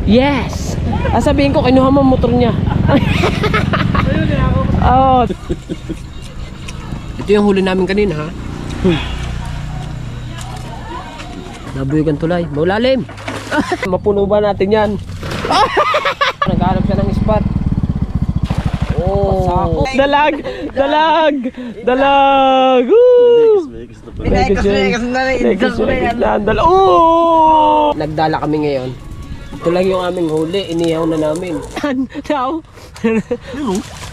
Yes! Sabihin ko, kinuha mo ang motor niya. Oh. Ito yung huli namin kanina, ha? Nabuyugan tulay. Maulalim. Mapuno ba natin yan? Naghanap siya ng spot. Oh. Dalag! Dalag! Dalag! Oh! Nagdala kami ngayon. Ito lang yung aming huli. Inihaw na namin. Now?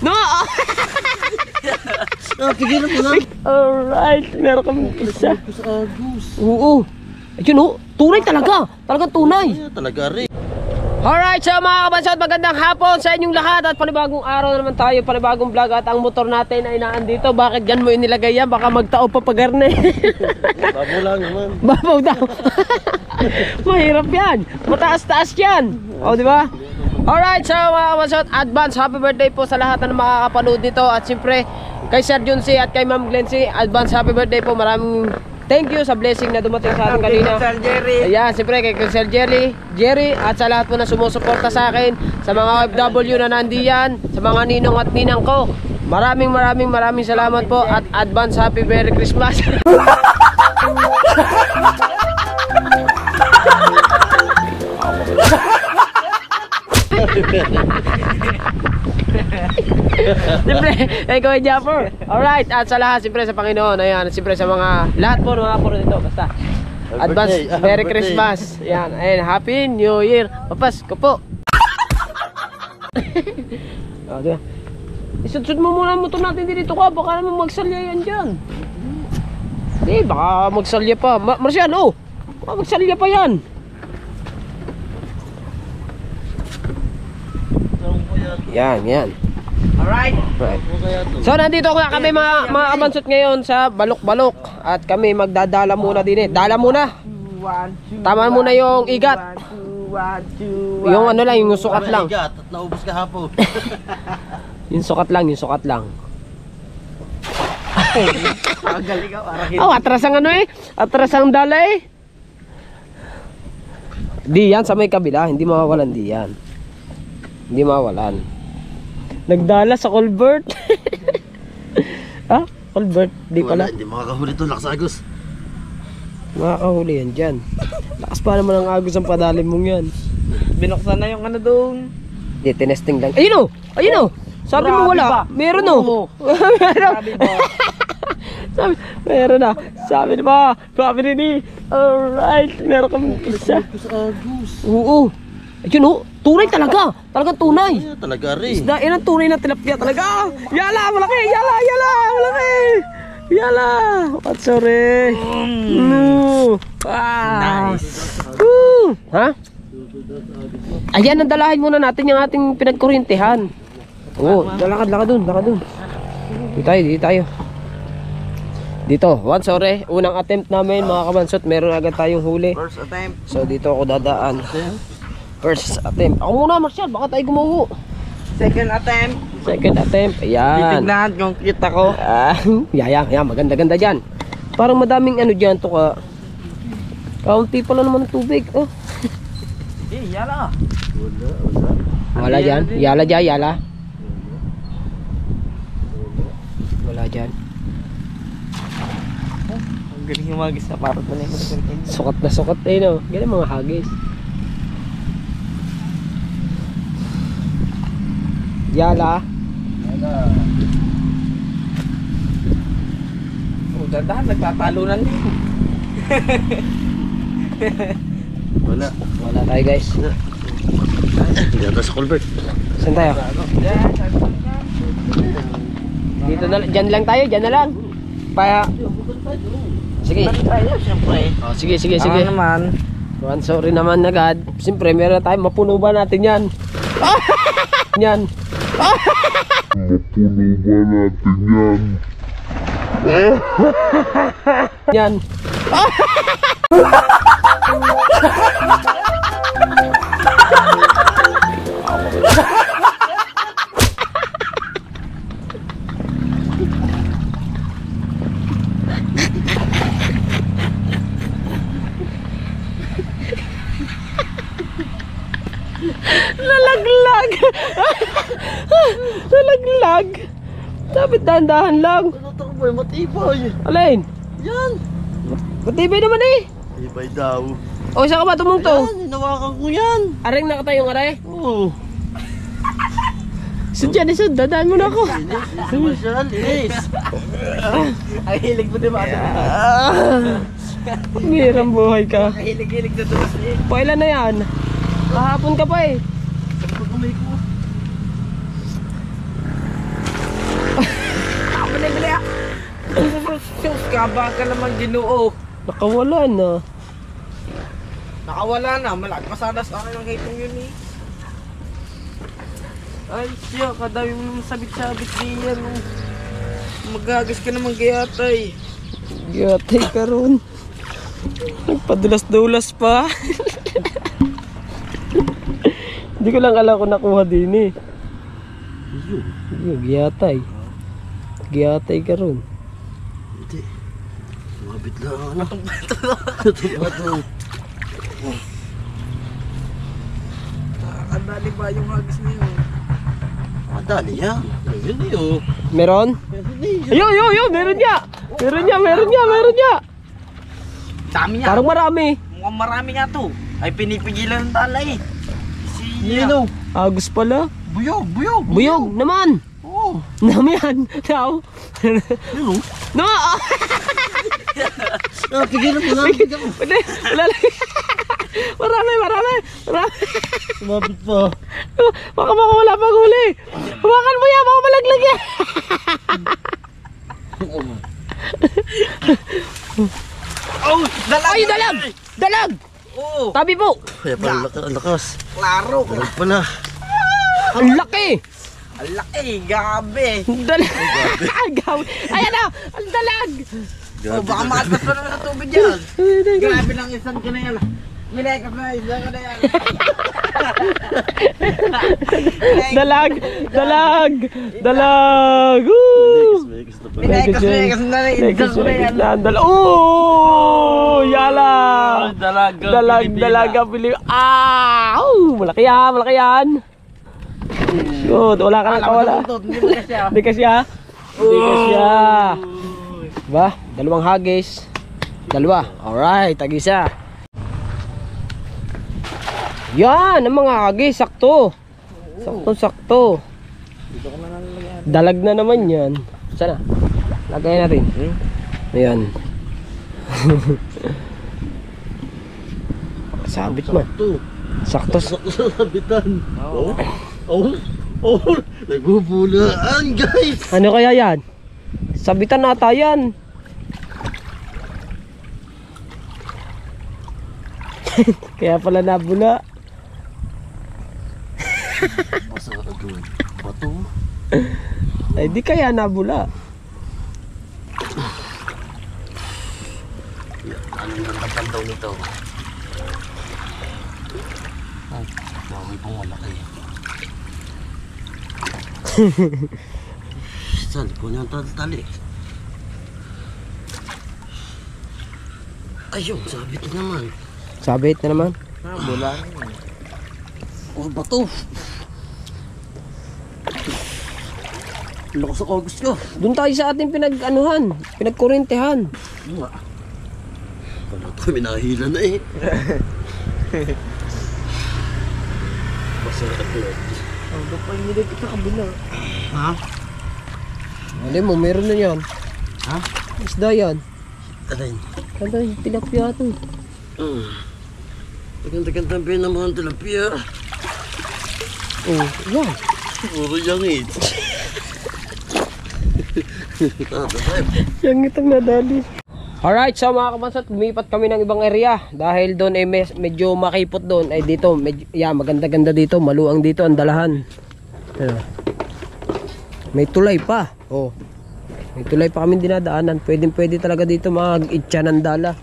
No! Alright. Meron kami isa. Oo. Ayun o. Tunay talaga. Talagang tunay. Talaga rin. Alright, so mga kabansot, magandang hapon sa inyong lahat. At panibagong araw naman tayo, panibagong vlog. At ang motor natin ay naandito. Bakit dyan mo inilagay yan? Baka magtao pa pagarne. Babaw lang naman. Babaw daw. Mahirap yan. Mataas-taas yan. O, di ba? Alright, so mga kabansot, advance happy birthday po sa lahat na makakapanood nito. At siyempre, kay Sir Juncy at kay Ma'am Glency, advance happy birthday po. Maraming thank you sa blessing na dumating sa atin kanina. Sir Jerry. Ayan, siyempre kay Sir Jerry at sa lahat po na sumusuporta sa akin, sa mga OFW na nandiyan, sa mga ninong at ninang ko. Maraming salamat po at advance happy Merry Christmas. Siyempre, ikaw ay Japper. Alright, at sa lahat, siyempre sa Panginoon. Ayan, siyempre sa mga lahat po, mga puro dito. Basta advance Merry Christmas. Ayan, ayan, Happy New Year. Papas ko po. O, diba? Isudsud mo muna ang motor natin dito ka. Baka naman magsalya yan dyan. Hindi, baka magsalya pa. Marcial, oh, baka magsalya pa yan. Yan. Alright. Right. So nandito nga kami mga kabansot ngayon sa Balok-Balok. At kami magdadala muna din eh. Dala muna. Tama muna yung igat. Yung ano lang, yung sukat lang. Igat at naubos kahapon. Yung sukat lang. Magaling ka, arahin. Oh, atras ang ano eh. Atras ang dala eh. Di yan sa may kabila. Hindi mawawalan di yan. Hindi mawawalan. Nagdala sa culvert. Ah, culvert. Di pala. Hindi makakahuli ito, lakas agos. Makakahuli yan dyan. Lakas pa naman ang agos ang padalim mong yan. Binuksan na yung ano doon. Di, tinesting lang. Ayun o! Ayun o! Sabi mo wala. Meron o. Meron. Meron na. Sabi ba? Sabi ni. Alright. Meron kami isa. Oo. Ayun o. Tunay talaga. Talagang tunay. Talaga rin. Isda, yan ang tunay na tilapia talaga. Yala, malaki. Malaki. Yala. What sorry. No. Nice. Ha? Ayan, nandalahin muna natin yung ating pinagkurintihan. Oo, lakad dun. Di tayo. Dito, once sorry. Unang attempt namin mga kabansot. Meron agad tayong huli. First attempt. So dito ako dadaan. First attempt. Ako muna, Marcial, baka tayo gumuho. Second attempt. Ayan. Titignan yung kita ko. Yan, maganda dyan. Parang madaming ano dyan to ka. Kaunti pala naman ng tubig. Oh. Yala. Wala dyan. Yala. Wala dyan. Ang galing yung magis na parang na yung Sukat eh no. Ganyan mga hagis. Yala. Oh, dandahan, nagtatalunan din. Wala tayo guys. Ganda sa culvert. Saan tayo? Dito na, dyan na lang. Sige. Oh, sige. Ako naman. Sorry naman agad. Siyempre meron tayo, mapuno ba natin yan? Yan. Mapuno ba natin yan? Yan. Nalaglag. Nalaglag. Dapat dahan-dahan lang. Ano to boy? Matibay. Alin? Yan. Matibay naman eh. Matibay daw. O, saan ka ba tumungtong? Yan, hinawakan ko yan. Aring nakatayong aray. Oo. Sudyan, isud. Dadaan mo na ako. Marshall, Inis. Ay, hilig mo din ba? Hirang buhay ka. Hilig-hilig na tumas eh. Pailan na yan? Kahapon ka pa eh. Pag kamay ko. Bili-bili ah! Sus, kaba ka naman Ginoo. Nakawala na. Nakawala na, malagpasadas ako ng hitong yun eh. Ay siya, kadami mo naman sabit-sabit diyan oh. Magagas ka naman gayatay. Giyatay ka ron. Nagpadulas-dulas pa. Hindi ko lang alam kung nakuha din eh. Giyatay. Giyatay ka ron. Hindi. Sumabit lang ako. Natong-bato. Nakakadali ba yung hagis niyo? Madali yan. Yun eh oh. Meron? Ayun, meron niya. Meron niya. Dami niya. Parang marami. Mukhang marami nga to. Ay pinipigilan ng tala eh. Nino. Agos pala. Buyog. Buyog naman. Oo. Nami yan. Daw. Yun oh. No! Pigilan mo lang. Hindi, wala lang. Marami. Sumabit pa. Baka wala pang huli. Hawakan mo yan, baka malaglag yan. Oh! Dalag! Ay, dalag! Oo! Tabi po. Kaya pala ang lakas. Klaro! Dalag pala. Ang laki. Ang laki! Gabi! Dalag. Ayan na, ang dalag. Oh, baka makalpas pa naman sa tubig yan! Grabe lang isang ka na yan! Minekas na isang ka na yan! Dalag. Woo! Minekas na isang ka na yan! Oh, yala. Dalaga Pilip. Malaki yan. Good, wala ka nang kawala. Hindi kasi ha. Ba, dalawang hagis. Alright, tag-isa. Yan, ang mga hagis, sakto. Sakto. Dalag na naman yan. Sana, lagay natin. Ayan. Sabit man. Sakto. Sabitan. Oh, nagbubulaan guys. Ano kaya yan? Sabitan ata yan. Kaya pala nabula. Basa agad. Bato. Ay di kaya nabula. Anong nandapan daw nito? Mami pong malaki. Saan po niyang tali? Ayun, sabit naman. Sabit na naman. Bula na yun. Oh, bato. Lakas ako, gusto ko. Doon tayo sa ating pinagkurentehan. Nga. Pala ito, minahila na eh. Masarap yun. Ang gapal nila sa kabila. Ha? Hindi mo, meron na yan. Ha? Isda yan. Alin? Kanda, tilapia ito. Maganda-ganda ang pinamahan tilapia. Oh, yan. Puro yangit. Yang itong nadali. Alright, so mga kabansat, lumipat kami ng ibang area. Dahil doon ay medyo makipot doon. Ay dito, maganda-ganda dito. Maluang dito, ang dalahan. May tulay pa. Oh. May tulay pa kami dinadaanan. Pwede talaga dito mag-itcha ng dala.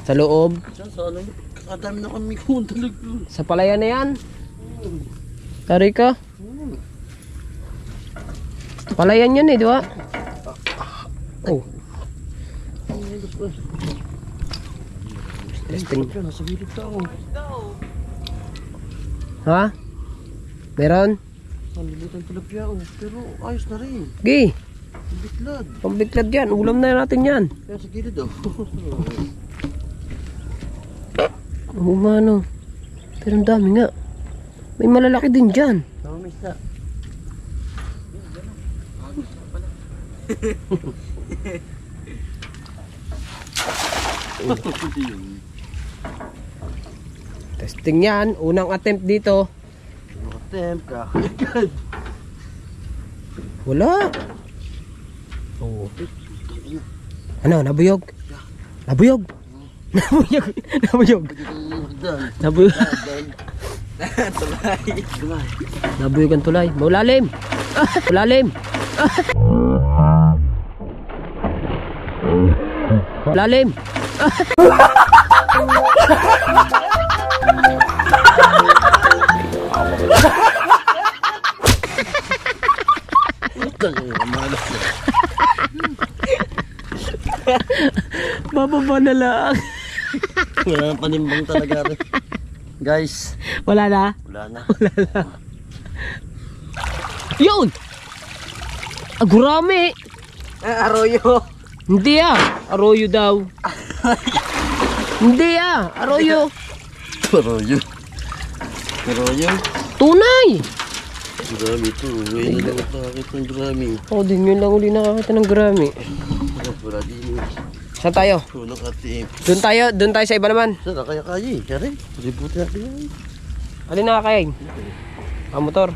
Sa loob. Sana, kakadami na kami kung talaga. Sa palayan na yan. Tari ka. Palayan yan eh, di ba? Oh. Testing. Nasa gilid ka ako. Ha? Meron? Ang lilit ang tilapia oh. Pero ayos na rin. Gi. Ang bitlad. Pambiklad yan. Ulam na natin yan. Kaya sa gilid oh. Umano. Pero ang dami nga. May malalaki din dyan. Tama may isda. Testing yan. Unang attempt dito. Temp ka. Agad. Wala. Oo. Ano? Nabuyog? Nabuyog? Nabuyog? Nabuyog? Nabuyog? Nabuyog ang tulay. Maulalim. Maulalim. Maulalim. Bababa na lang. Wala nang panimbang talaga rin. Guys. Wala na? Wala na. Wala na. Yun! Agurami! Arroyo. Hindi arroyo daw. Hindi arroyo. Arroyo. Arroyo. Tunay! Marami ito. Ngayon na lang nakakita ng marami. Oh, din yun lang uli nakakita ng gurami. Wala din. Saan tayo? Tulong ating. Doon tayo sa iba naman. Saan kaya eh. Kaya rin. Ributin natin yan. Alin nakakain? Ang motor.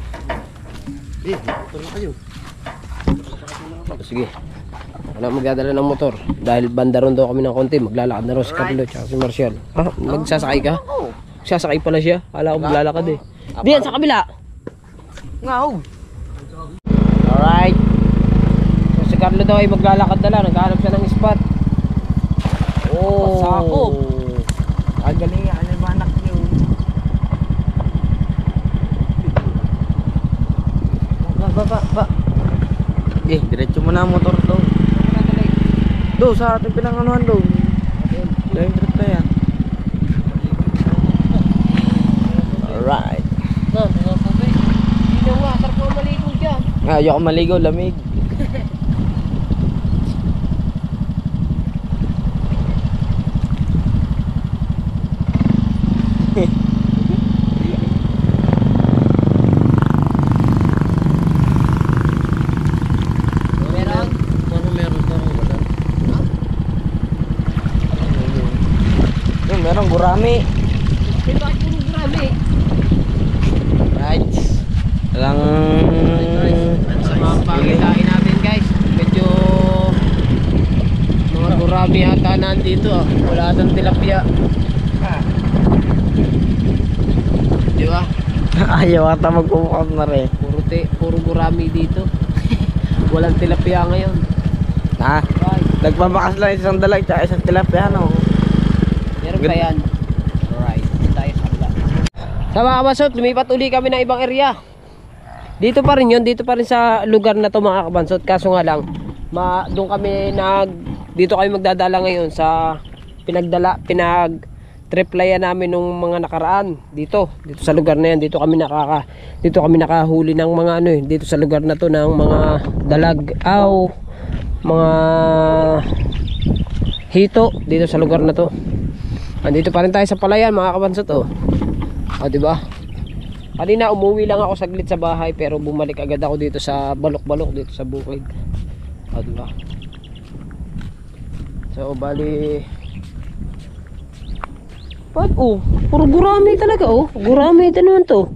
Parang kayo. Sige. Wala magdadala ng motor. Dahil banda ron daw kami ng konti. Maglalakad na ron si Camilo at si Marcial. Magsasakay ka? Magsasakay pala siya. Kala ko maglalakad eh. Diyan sa kabila. Ngaw. Alright. So si Carlo daw ay maglalakad na lang. Naghahanap siya ng spot. Oh. Pasako. Ang galing yan. Ano ba anak niyo? Ba. Diretso mo na ang motor daw. Do, sa ating pinanganuhan daw. Dahil trip na yan. Alright. Hindi na nga. Sarap mo maligo dyan. Ayoko maligo, lamig. Meron? Paano meron tayo? Wala. Yung meron gurami. Pero bakit puro gurami? Right. Lang Sa mga pagitain natin guys. Medyo mga gurami ata nandito Wala atang tilapia. Di ba? ayaw ata mag-umukap na rin. Puro gurami dito. Walang tilapia ngayon. Ha? Nagpabakas lang isang dalag tsaka isang tilapia, no? Meron pa yan. Alright, tayo sa kabila. Sa mga kabansot, lumipat uli kami ng ibang area. Dito pa rin yun, dito pa rin sa lugar na to mga kabansot. Kaso nga lang, doon kami dito kami magdadala ngayon sa pinag-triplayan namin nung mga nakaraan. Dito sa lugar na yan, dito kami nakahuli ng mga dito sa lugar na to ng mga dalag, mga hito dito sa lugar na to. Andito pa rin tayo sa palayan mga kabansot diba? Kanina umuwi lang ako saglit sa bahay pero bumalik agad ako dito sa balok-balok dito sa bukid. Diba? So bali puro gurami talaga gurami ito naman to.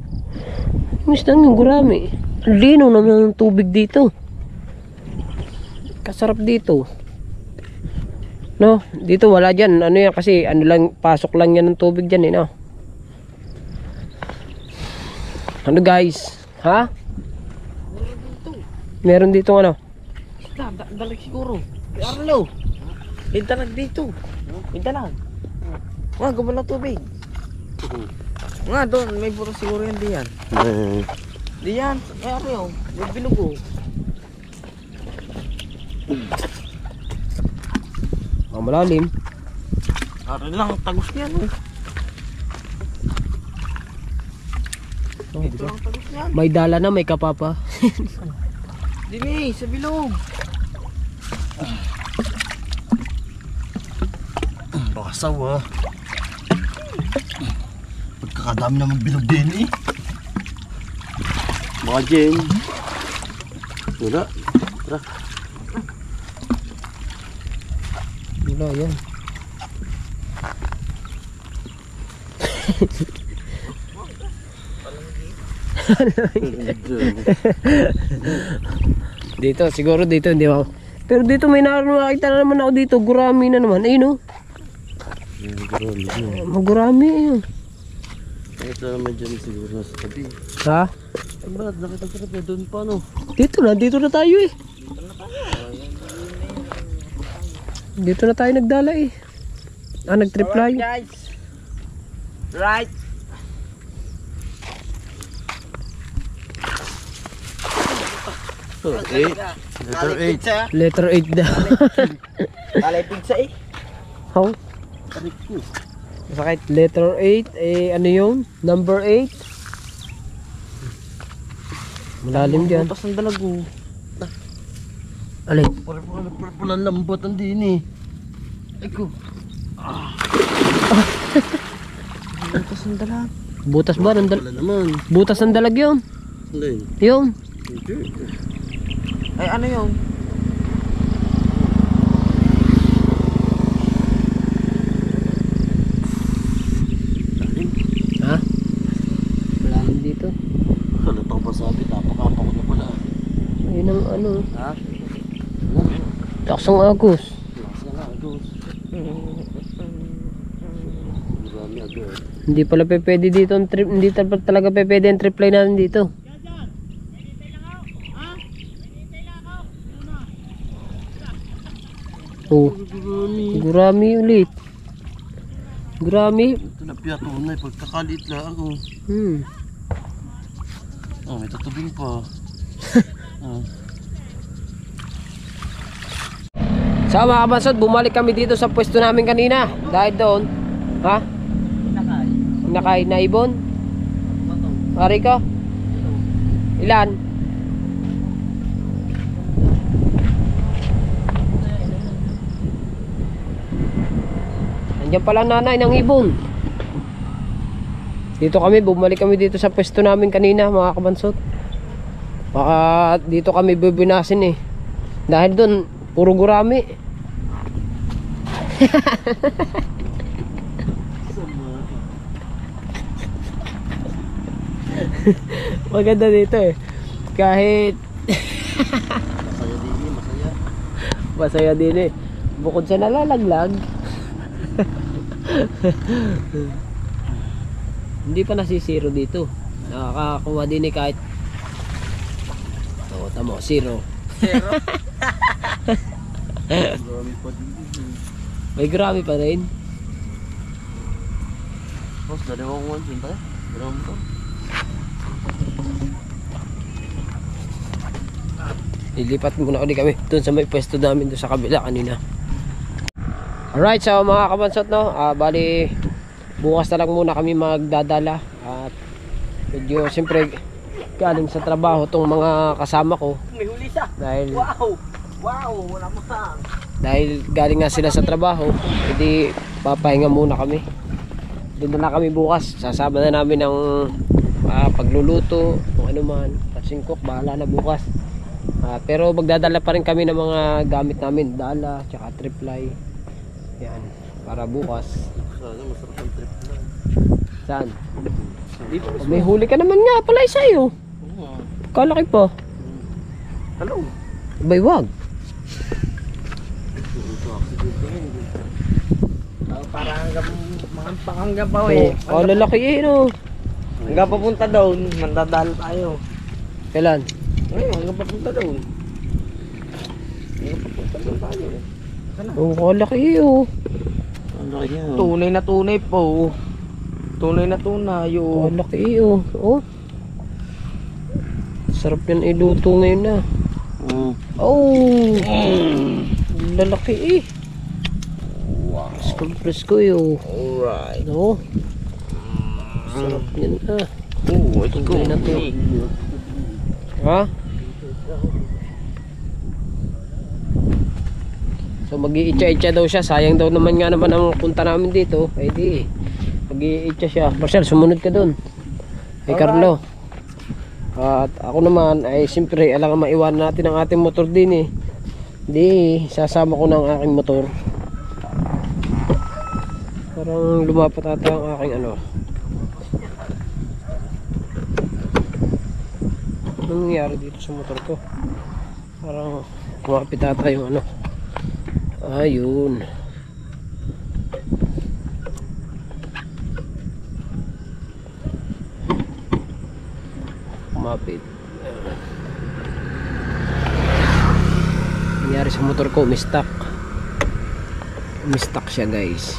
Mistang yung gurami. Lino naman ng tubig dito. Kasarap dito. No, dito wala dyan. Ano yan kasi pasok lang yan ng tubig dyan no. Ano guys? Ha? Meron dito ano? Dalag siguro. Arlo. Hintalag dito. Hintalag. Nga, gumala ng tubig. Nga, doon. May puro siguro yan diyan. Diyan. Ay, Arlo. May binugo. Malalim. Aral lang, tagos niyan. Oh, Ito diba? lang tagos niyan. May dala na, may kapapa. Dini, sa bilog. Bakasaw ah. Pagkakadami naman bilog din eh. Mga Jen. Wala. Tara. Wala yan. Dito, siguro dito hindi ako. Pero dito may nakita na naman ako dito. Gurami na naman. Ayun o. Magurami yun. Ito naman dyan siguro nasa tabi. Ha? Ay Brad, nakita ko na doon pa no. Dito na tayo eh. Dito na tayo nagdala eh. Nag-triply. Guys. Right. So, 8. Letter 8. Letter 8 daw. Kalay pizza eh. How? Sakit. Letter 8. Eh, ano yun? Number 8. Malalim dyan. Butas ng dalago. Alin? Pulang lambot ang din eh. Ay ko. Butas ng dalag. Butas ba? Wala naman. Butas ng dalag yun. Hindi. Yun. Hindi. Ay ano yun? Ha? Malalim dito. Wala tao pa sabi. Tapakapak ko na pala. Ayun ang ano. Ha? Taksong agos. Lakas na agos. Marami agad. Hindi pala pwede dito ang trip. Hindi talaga pwede ang triply natin dito. Oh, gurami ulit. Gurami. Ito na piyatunay. Pagkakalit lang ako. Oh, may tutubing pa. So mga kabansod, bumalik kami dito sa pwesto namin kanina. Dahil doon, ha? Nakay na ibon? Ari ka? Ilan? Nandiyan pala nanay ng ibon. Dito kami, bumalik kami dito sa pwesto namin kanina mga kabansod. Baka dito kami bibinasin eh. Dahil doon, puro gurami. Maganda dito eh. Kahit Masaya din eh. Masaya. masaya din eh. Bukod sa nalalaglag. Hindi pa nasisiro dito. Nakakakuha din eh kahit. Oo, tamo, zero. Marami pa din eh. May gurami pa rin. Boss, dalawang ones yun tayo. Dalawang pa. Lilipat muna ulit kami doon sa may pwesto namin doon sa kabila kanina. Alright, so mga kabansot no, bali bukas na lang muna kami magdadala. At medyo siyempre galing sa trabaho tong mga kasama ko. May huli siya. Dahil Wala mo sa. dahil galing nga sila sa trabaho, hindi papahinga muna kami. Doon na kami bukas, sasama na namin ng pagluluto, kung ano man, patsingkok, bahala na bukas. Pero magdadala pa rin kami ng mga gamit namin, dala, tsaka triply. Yan, para bukas. Sana masarap ang trip lang. Saan? May huli ka naman nga pala sa'yo. Kalaki pa. Hello. Abay, wag. Parang mga panganggabaw eh. Oh, lalaki eh, no? Hanggang papunta doon, mandadal tayo. Kailan? Ngayon, hanggang papunta doon. Hanggang papunta doon tayo. Oh, kalaki eh, oh. Ang laki niya. Tunay na tunay po. Tunay na tunay. Oh, laki eh, oh. Oh. Sarap yan iluto ngayon na. Oh. Lalaki eh. Presko yun. Alright. No? Sarap yan ah. Oh, let's go. Okay na to. Ha? So mag-iitsa-itsa daw siya. Sayang daw naman nga naman ang punta namin dito. Ay di mag-iitsa siya. Marcel, sumunod ka dun. Ay Carlo. At ako naman ay siyempre alangan maiwan natin ang ating motor din eh. Di sasama ko ng aking motor. Parang lumapat ata ang aking ano. Anong nangyari dito sa motor ko? Parang kumapit ata yung ano. Ayun. Kumapit. Nangyari sa motor ko, mistak. Mistak siya guys.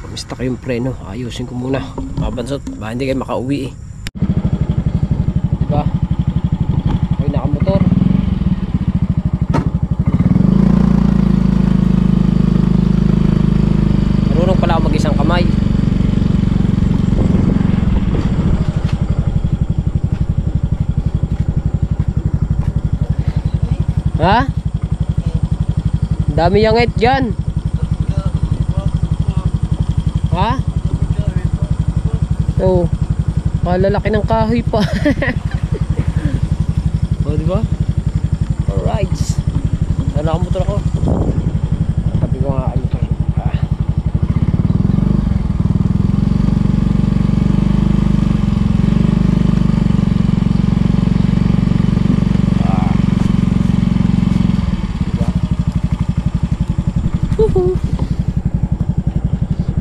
Mistak yung preno. Ayusin ko muna. Mabansot, baka hindi kayo makauwi eh. Diba? Ay nakamotor. Marunong pala ako mag-isang kamay. Ha? Dami yangit dyan. Ha? Oo. Kalalaki ng kahoy pa. O, diba? Alright. Sana nakamotor ako. Sabi ko nga ang motor.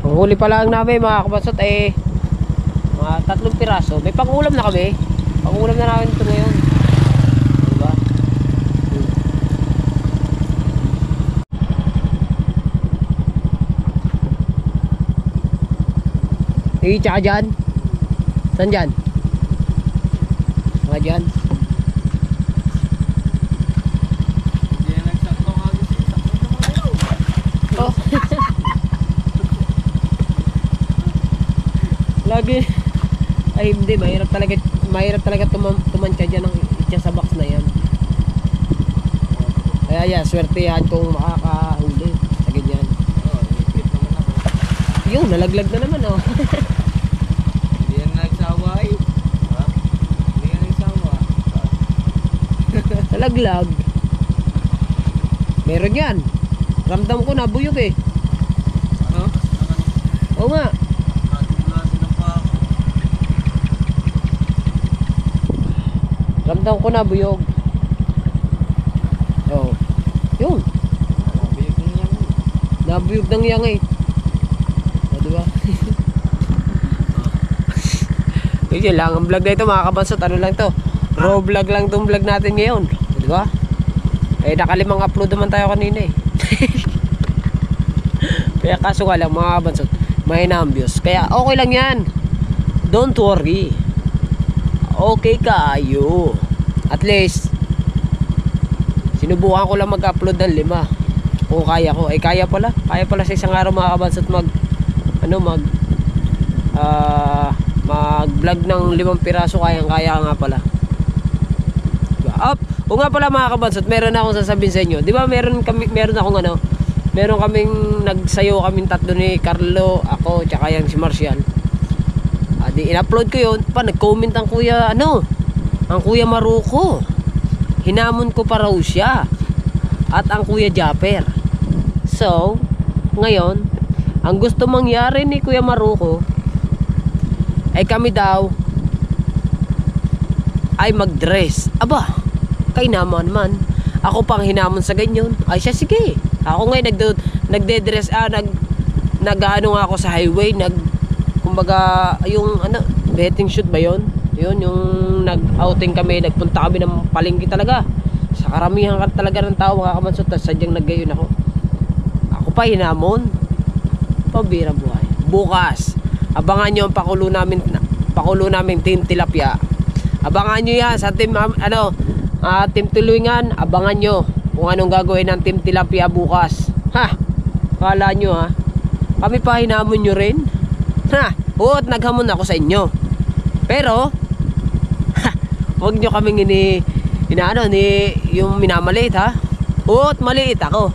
Ang huli pa lang namin mga kabansot eh mga 3 piraso. May pangulam na kami. Pangulam na namin ito ngayon. Diba? Tsaka dyan. Saan dyan? Mga dyan. Oh. Lagi ay hindi, mahirap talaga tumansya dyan ng itya sa box na yan. Kaya yan, swertihan kung makakahuli sa ganyan. Yung nalaglag na naman oh. Hindi yan nagsawa eh. Ha? Hindi yan nagsawa. Nalaglag. Meron yan. Ramdam ko nabuyog eh. Ano? Oo nga. Ramdam ko nabuyog. Oh. Yun. Nabuyog ng yang eh. O diba? Yun lang ang vlog na ito mga kabansot. Ano lang to? Raw vlog lang itong vlog natin ngayon. O diba? Eh nakalimang upload naman tayo kanina eh. Kaya kaso nga lang mga kabansot, may na-ambios. Kaya okay lang yan. Don't worry. Okay kayo. At least sinubukan ko lang mag-upload ng 5. O kaya ko. Eh kaya pala sa isang araw mga kabansot mag-vlog ng 5 piraso. Kaya nga pala. Diba? O nga pala mga kabansot, meron akong sasabihin sa inyo. Di ba meron kaming nagsayo kaming 3 ni Carlo, ako, tsaka yung si Marcial. Di in-upload ko yun. Nag-comment ang kuya Maruko. Hinamon ko pa raw siya. At ang kuya Japper. So, ngayon, ang gusto mangyari ni kuya Maruko ay kami daw ay mag-dress. Aba, kay naman man. Ako pang hinamon sa ganyan. Ay siya, sige. Ako ngayon nagde-dress, nag-ano nga ako sa highway, kumbaga, yung betting shoot ba yun? Yun, yung nag-outing kami, nagpunta kami ng palengke talaga. Sa karamihan talaga ng tao, mga kamansot, sadyang naggayon ako. Ako pa hinamon. Pabira buhay. Bukas, abangan nyo ang pakulo namin Team Tilapia. Abangan nyo yan sa team, Team Tulungan. Abangan nyo kung anong gagawin ng Team Tilapia bukas. Ha? Kala nyo ha, kami pa hinamon nyo rin. Ha, oo, at naghamon ako sa inyo. Pero, huwag nyo kaming yung minamaliit ha. Oo, at maliit ako.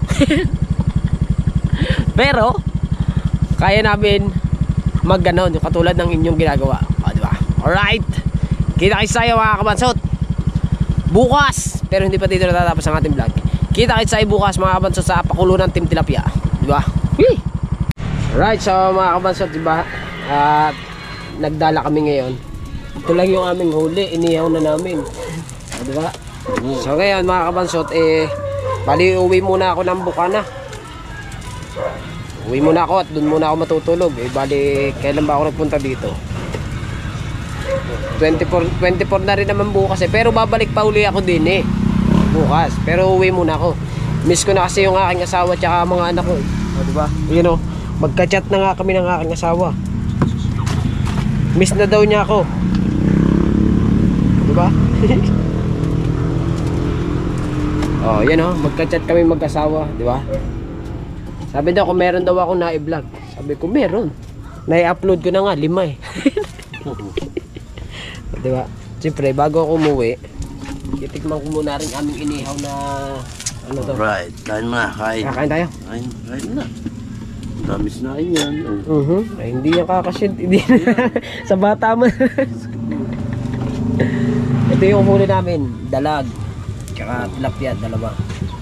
Pero, kaya namin mag-ganon, yung katulad ng inyong ginagawa. O, diba? Alright. Kita-kits tayo mga kabansot. Bukas, pero hindi pa dito natatapos ang ating vlog. Kita-kits tayo bukas mga kabansot sa pakulunan Team Tilapia. Diba? Whee! Alright, so mga kabansot, diba? At nagdala kami ngayon. Ito lang yung aming huli, inihaw na namin. O, diba? So ngayon mga kabansot, bali uwi muna ako ng Bukana. Uwi muna ako at doon muna ako matutulog. Bali, kailan ba ako nagpunta dito? 24 na rin naman bukas pero babalik pa uli ako din bukas. Pero uwi muna ako. Miss ko na kasi yung aking asawa at mga anak ko. O, diba? You know, magka-chat na nga kami ng aking asawa. Miss na daw niya ako. Diba? Oh, yan o, magka-chat kami mag-asawa, diba? Sabi daw kung meron daw ako na-i-vlog. Sabi ko meron. Na-i-upload ko na nga 5 diba? Siyempre, bago ako umuwi, titikman ko muna rin aming inihaw na ano to. Right, kain na, kain. Kakain tayo. Kain na. Damis na yan. Ay, hindi yan kakashit. Hindi. Sa bata mo. Ito yung huli namin. Dalag. Tsaka tilapia, dalawa.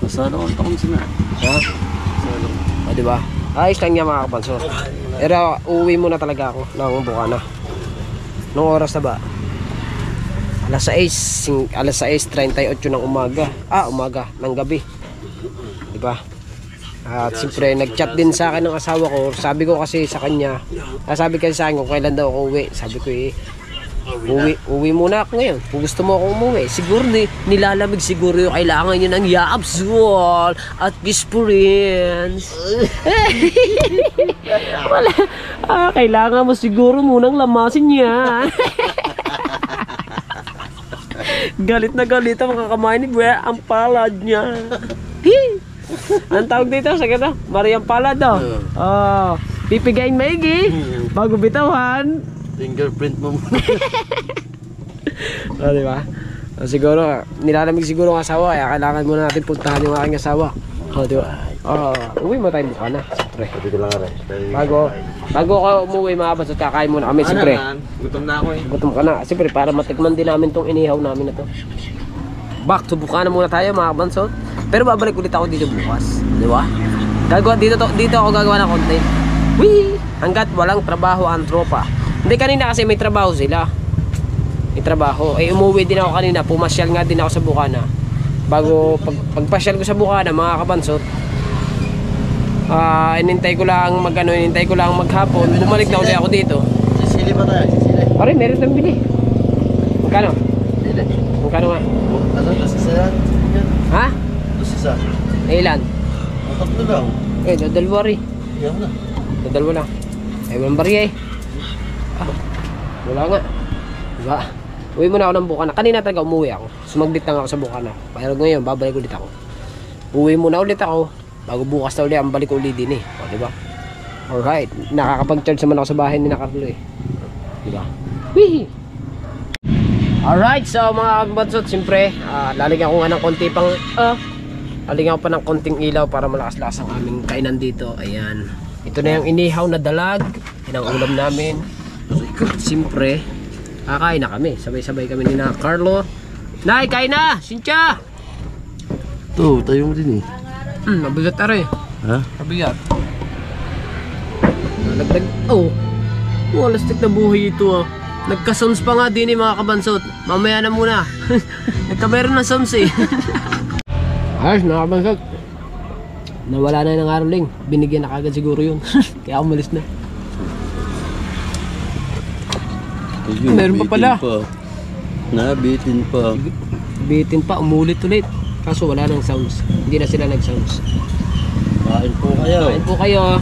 Masalo ang takong sina. Ha? Masalo. O, diba? Ayos lang niya mga kapanso. Pero uuwi muna talaga ako ng Bukana. Nung oras na ba? Alas 6:38 ng umaga. Umaga ng gabi. Diba? At siyempre nag-chat din sa akin ng asawa ko. Sabi ko kasi sa kanya, sabi kasi sa akin kung kailan daw ako uwi. Sabi ko uwi muna ako ngayon. Kung gusto mo akong umuwi, siguro nilalamig siguro yung kailangan nyo ng yaabswal at gispurins. Wala. Kailangan mo siguro munang lamasin yan. Galit na galit ang mga kamay ni Buya, ang palad niya. Ang tawag dito sa ganda? Mariang palad daw. Pipigain maigi bago bitawan. Fingerprint mo muna. Diba? Siguro, nilalamig siguro ang asawa, kaya kailangan muna natin puntahan yung aking asawa. Diba? Uwi mo tayo Bukana. Siyempre. Bago ako umuwi mga bansot, kakain muna kami. Siyempre. Gutom na ako Gutom ka na. Siyempre, para matikman din namin tong inihaw namin na to. Back to Bukana muna tayo mga bansot. Pero babalik ulit ako dito bukas. Diba? Dito ako gagawa ng content. Wee! Hanggat walang trabaho ang tropa. Hindi, kanina kasi may trabaho sila. May trabaho. Umuwi din ako kanina. Pumasyal nga din ako sa Bukana. Bago pagpasyal ko sa Bukana mga kabansot, inintay ko lang maghapon. Bumalik na ulit ako dito. Sisili ba tayo? Sisili? Pare, meron tayong bili. Magkano? Sisili. Magkano nga? Ano? Lasisa yan? Ha? Lasisa. Ilan? Tatlo lang. Dalawa rin. Iyan na. Dalawa lang. Walang bariya wala nga. Diba? Uwi muna ako ng Bukana. Kanina talaga umuwi ako. Sumaglit lang ako sa Bukana. Pero ngayon, babalik ulit ako. Uwi muna ulit ako. Bago bukas na ulit, ang balik ulit din diba? Alright. Nakakapag-charge naman ako sa bahay ni Carlo Diba? Wee! Alright, so mga kabansot, siyempre, lalagyan ko nga ng konti pang, lalagyan ko pa ng konting ilaw para malakas-lakas ang aming kainan dito. Ayan. Ito na yung inihaw na dalag. Yan ang ulam namin. Siyempre, kakain na kami. Sabay-sabay kami ni Carlo. Nay, kain na! Cynthia! Ito, tayo mo din Mabigat na rin. Ha? Mabigat. Nalagdag. Walastik na buhay ito Nagka-sounds pa nga din mga kabansot. Mamaya na muna. Nagka-meron na sounds Ayos mga kabansot. Nawala na ng Arling. Binigyan na kagad siguro yun. Kaya umalis na. Meron pa pala. Nabitin pa. Bitin pa, umulit ulit. Kaso wala nang sounds. Hindi na sila nag-sounds. Kain po kayo. Kain po kayo.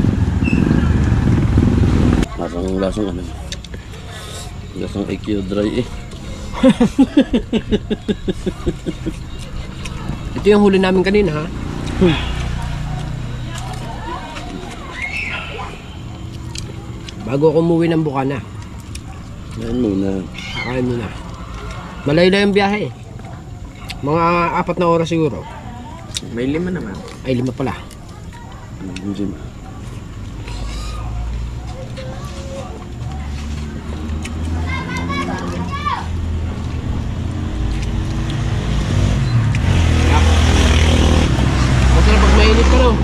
Lasang ano. Lasang IQ dry Ito yung huli namin kanina ha. Bago ako umuwi ng Bukana. Yan muna. Kakain muna. Malayo na yung biyahe. Mga 4 na oras siguro. May 5 naman. Ay, 5 pala. Gym. Masarap pag mainit ka, no?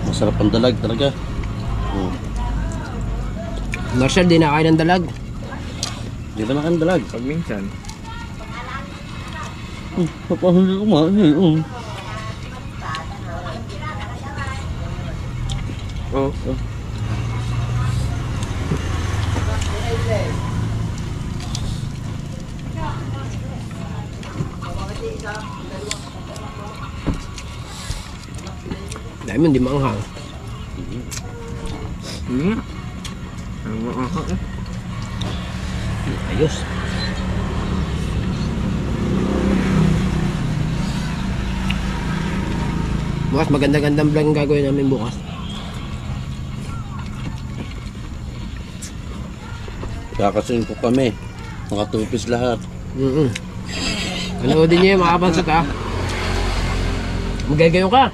Masarap ang dalag talaga. Marshall, di na kain ng dalag. Hindi naman ang dalag. Pag minsan. Paano hindi kumain eh? Oh. Dahil mo, hindi maanghang. Ayos. Bukas, maganda-gandang vlog ang gagawin namin bukas. Kakasin ko kami. Nakatupis lahat. Panoodin niyo yung mga kabansot, ha? Magagayon ka.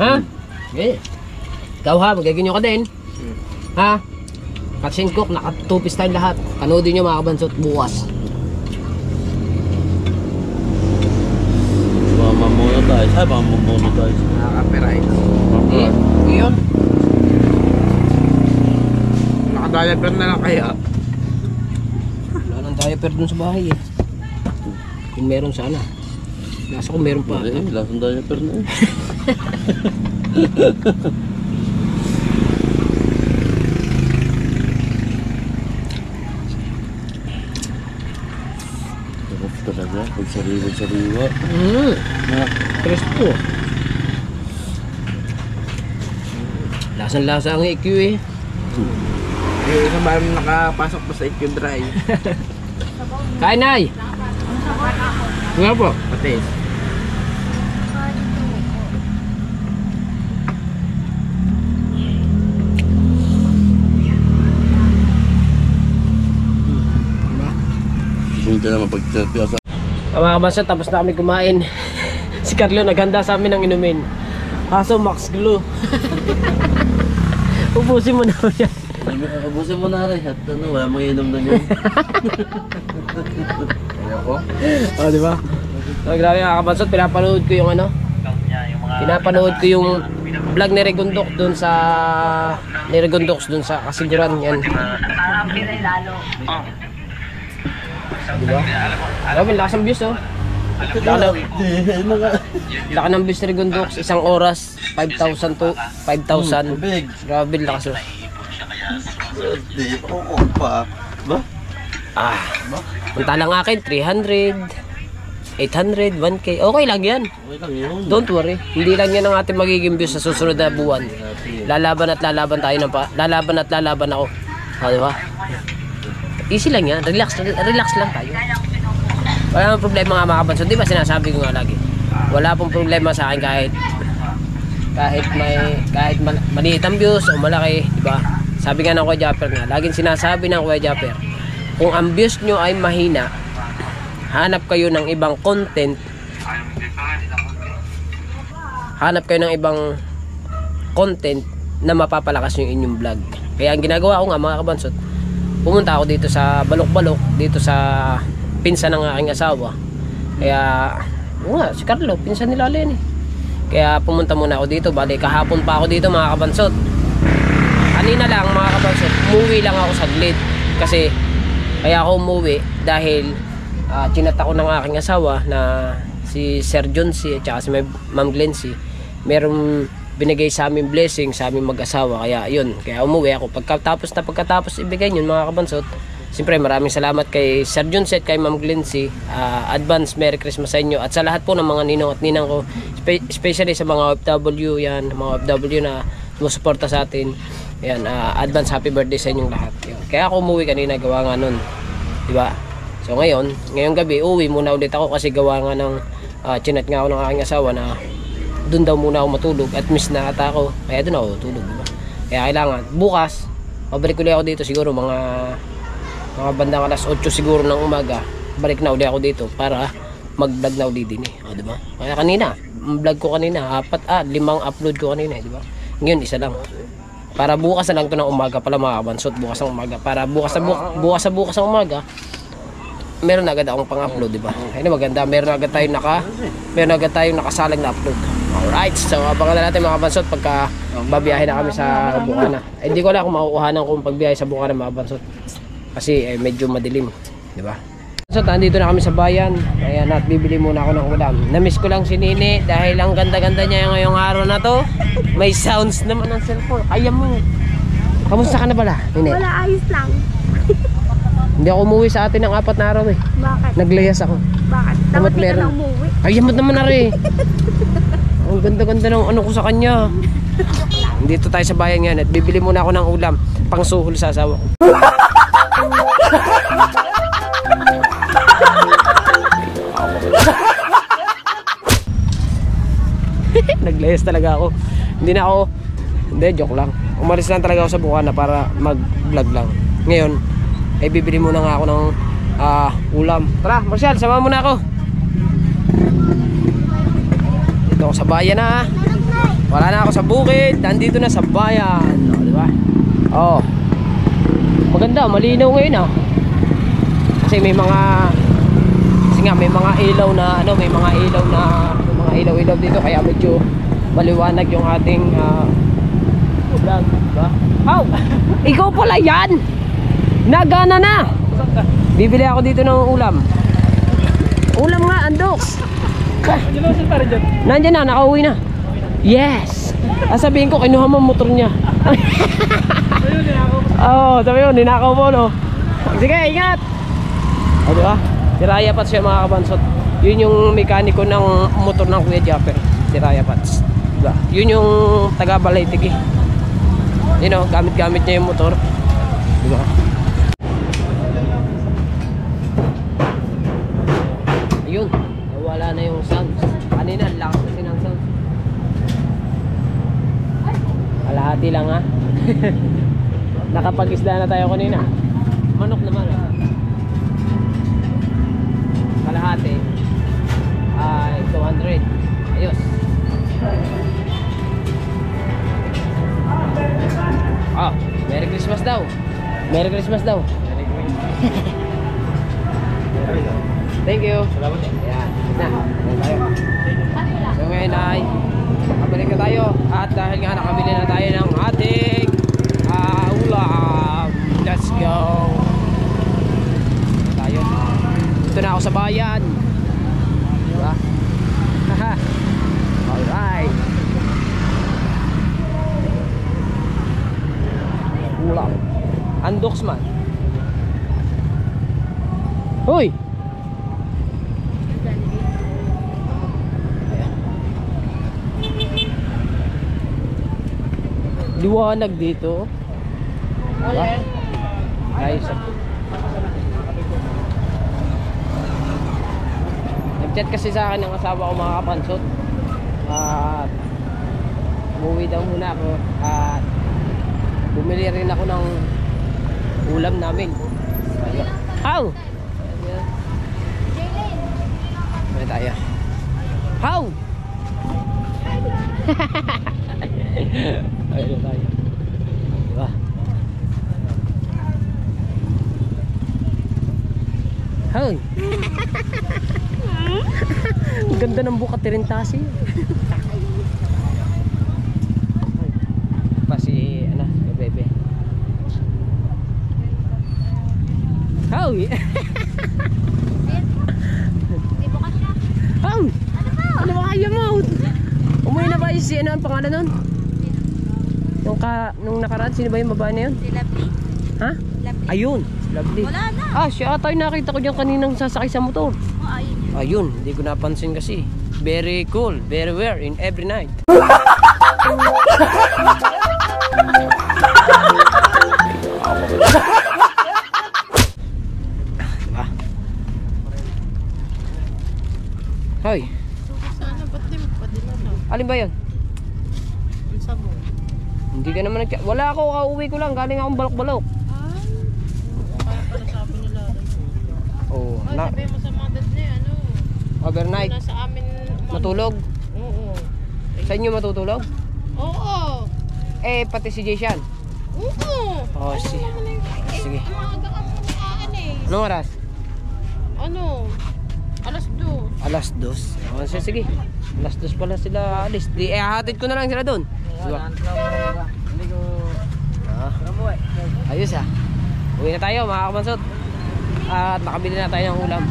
Ha? Okay. Ikaw ha, magagayon ka din. Ha? Katsin cook, nakatupis tayong lahat. Panoodin niyo mga kabansot bukas. Mamonetize. Ay, mamonetize. Nakaka-copyright. Yun. Nakadaya-per na lang kaya. Wala nang diaper dun sa bahay eh. Kung meron sana. Nasa ko meron pa. Hindi, lasang diaper na eh. Sarap talaga. Pag sariwa-sariwa. Crispo. Lasang-lasa ang EQ eh. Yung isang bahay mo nakapasok pa sa IQ Dry. Kain ay! Nga po. Patis. Hindi naman pagtapiyasa. Mga kabasa, tapos na kami kumain. Si Carlo naghanda sa amin ng inumin. Kaso Max Glue. Ubusin mo na yan. Abusin mo na rin. At ano, wala mong inom na yun. Ayoko. Oh, di ba? So, grabe mga kabansot, pinapanood ko yung ano. Pinapanood ko yung vlog ni Regundok dun sa Kasiguran yan. Di ba? Grabe, lakas ng views oh. Laki ng views ni Regundok, isang oras 5,000 to 5,000. Grabe, lakas oh. Hindi, oo pa. Ba? Punta lang akin, 300, 800, 1K. Okay lang yan. Okay lang yun. Don't worry. Hindi lang yan ang ating magiging views sa susunod na buwan. Lalaban at lalaban tayo ng lalaban at lalaban ako. Di ba? Easy lang yan. Relax lang tayo. Wala nang problema nga mga kabanso. Di ba sinasabi ko nga lagi? Wala pong problema sa akin kahit maliit ang views o malaki. Di ba? Sabi nga ng Kuya Japper nga. Laging sinasabi ng Kuya Japper. Kung ang views nyo ay mahina, hanap kayo ng ibang content. Hanap kayo ng ibang content na mapapalakas yung inyong vlog. Kaya ang ginagawa ko nga mga kabansot, pumunta ako dito sa Balok-Balok, dito sa pinsan ng aking asawa. Kaya, si Carlo, pinsan nila Len eh. Kaya pumunta muna ako dito. Bali, kahapon pa ako dito mga kabansot. Kanina lang mga kabansot, umuwi lang ako saglit. Kasi, kaya ako umuwi dahil chinat ako ng aking asawa na si Sir John C. at saka si Ma'am Glency. Merong binigay sa aming blessing sa aming mag-asawa. Kaya yun, kaya umuwi ako. Pagkatapos ibigay yun mga kabansot, siyempre maraming salamat kay Sir John C. at kay Ma'am Glency. Advance Merry Christmas sa inyo. At sa lahat po ng mga ninong at ninang ko, especially sa mga OFW yan, mga OFW na sumusuporta sa atin. Ayan, advance happy birthday sa inyong lahat. Kaya ako umuwi kanina, gawa nga nun. Diba? So ngayong gabi, uwi muna ulit ako kasi gawa nga ng chinat nga ako ng aking asawa na doon daw muna ako matulog at miss na ata ako. Kaya doon ako tulog. Diba? Kaya kailangan bukas pabalik ulit ako dito siguro mga bandang alas 8 siguro ng umaga. Balik na ulit ako dito para mag-vlog na ulit din di ba? Kaya kanina, vlog ko kanina, 5 upload ko kanina, di ba? Ngayon isa lang. Para bukas na lang to ng umaga pala mga kabansot, bukas ng umaga. Para bukas ng umaga, meron na agad akong pang-upload, di ba? Ayun maganda, meron agad tayong nakasalang na upload. Alright, so abangan na natin mga kabansot pagka babiyahe na kami sa Bukana. Hindi ko alam kung makukuhanan kung pagbiyahe sa Bukana mga kabansot. Kasi medyo madilim, di ba? So, nandito na kami sa bayan. Ayan, at bibili muna ako ng ulam. Namiss ko lang si Nini dahil ang ganda-ganda niya ngayong araw na to. May sounds naman ng cellphone. Kaya mo. Kamusta ka na pala, Nini? Wala, ayos lang. Hindi ako umuwi sa atin ng 4 na araw eh. Bakit? Naglayas ako. Bakit? Dapat Dapat di ka meron. na umuwi. Ay, yamot naman na rin. Ang ganda-ganda ng ano ko sa kanya. Dito tayo sa bayan ngayon at bibili muna ako ng ulam. Pangsuhol sa asawa ko. Naglayas talaga ako. Hindi, joke lang. Umalis lang talaga ako sa Bukana para mag-vlog lang. Ngayon, ay bibili muna nga ako ng ulam. Tara, Marshall, sama mo na ako. Dito ako sa bayan na. Wala na ako sa bukid. Nandito na sa bayan. O, diba? Oh. Maganda, malinaw ngayon Kasi may mga ilaw na may mga ilaw dito kaya medyo maliwanag yung ating vlog, diba? How? Ikaw pala yan! Nagana na! Bibili ako dito ng ulam. Ulam nga, Andox! Nandiyan na, nakauwi na. Yes! Sabihin ko, kinuha mo motor niya. Oo, sabi mo, ninakaw mo, no? Sige, ingat! O, diba? Si Raya Pats siya mga kabansot. Yun yung mekaniko ng motor ng Kuya Japper. Si Raya Pats, diba? Yun yung taga Balaytigi. You know, gamit-gamit niya yung motor, diba? Ayun, nawala na yung sounds. Kanina, lakas kasi ng sounds. Kalahati lang Nakapag-isda na tayo kanina. Manok naman kalahati ay 200. Ayos. Merry Christmas daw. Merry Christmas daw. Thank you. Salamat. Ayan. Tayo. So ngayon ay nakabalik na tayo. At dahil nga nakabili na tayo ng ating ulam. Let's go. Tayo. Dito na ako sa bayan. Diba? Alright. Ulam. Andox man. Hoy! Liwanag dito. Diba? Guys, nag-chat kasi sa akin ng asawa ko mga kapansot at umuwi daw muna ako at bumili rin ako ng ulam namin. Ayun. How? Ano tayo? How? Ayun tayo. Diba? How? Ang ganda ng buka Tirintasi. Pa si bebe. How? How? Ano ba kaya mo? Umuwi na ba si ang pangalan nun? Nung nakaraan, sino ba yung babae na yun? Si Lovely. Ha? Lovely. Ayun, Lovely. Wala na. Siya ata yung nakita ko dyan kaninang sasakay sa motor. Ayun. Ayun, hindi ko napansin kasi. Very cool, very rare in every night. Diba? Hoy. Sana ba't di mo padila na? Alin ba yan? Ang sabong. Hindi ka naman Wala ako, kauwi ko lang. Galing akong balok-balok. Kaya pala sabi nila. Oh, Ay, sabi mo sa mga dad na yan, ano? overnight. Nasa amin. Matulog. Oo. Sa inyo matutulog? Oo. Eh, pati si Jason. Oo. Oh, sige. Sige. Maaga ka muna eh. Anong oras? Ano? Alas 2. Alas 2. Oh, sige. Alas 2 pala sila alis. Di, hatid ko na lang sila doon. Diba? Hindi ko... Ah. Ayos ah. Uwi na tayo mga kamansot. At nakabili na tayo ng ulam.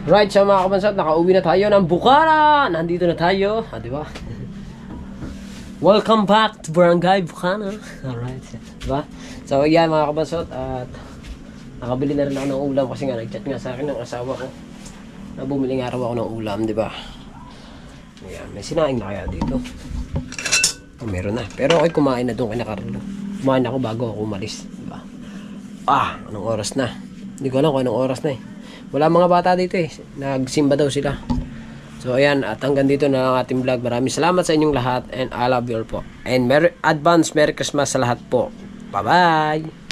Right, so mga kamansot, nakauwi na tayo ng Bukana. Nandito na tayo. Ah, diba? Welcome back to Barangay Bukana. Alright. Diba? So yan mga kamansot. At nakabili na rin ako ng ulam kasi nga nag-chat nga sa akin ng asawa ko. Na bumili nga raw ako ng ulam, diba? Ayan, may sinaing na kaya dito. Oh, meron na. Pero ako'y kumain na doon kay na Carlo. Kumain ako bago ako umalis. Diba? Ah, anong oras na? Hindi ko alam kung anong oras na eh. Wala mga bata dito eh. Nagsimba daw sila. So ayan, at hanggang dito na ang ating vlog. Maraming salamat sa inyong lahat and I love you all po. And advance Merry Christmas sa lahat po. Bye-bye!